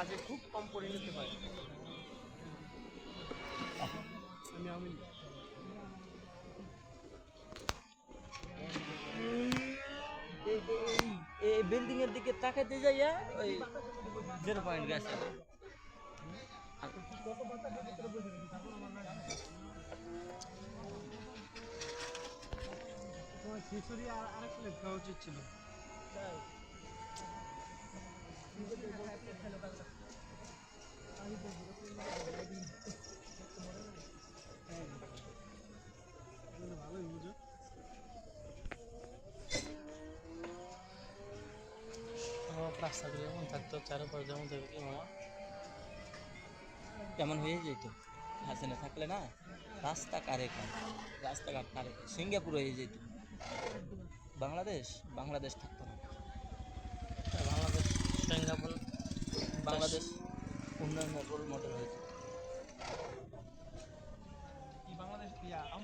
কাজে খুব কম পরিণতি হয়। এই বিল্ডিং এর দিকে তাকাতে যাইয়া ওই 0 পয়েন্ট গেছে। খিচুড়ি আর আরেকটা লেখা উচিত ছিল। ভালোই বুঝো। রাস্তাগুলো যেমন থাকতো চারপাশ যেমন থাকতো কি মামা কেমন হয়ে যেত হাসিনা থাকলে না, রাস্তাঘাট সিঙ্গাপুর হয়ে যেত। বাংলাদেশ থাকতো না। বাংলাদেশ সিঙ্গাপুর বাংলাদেশ উন্নয়নের রোল মডেল হয়েছে।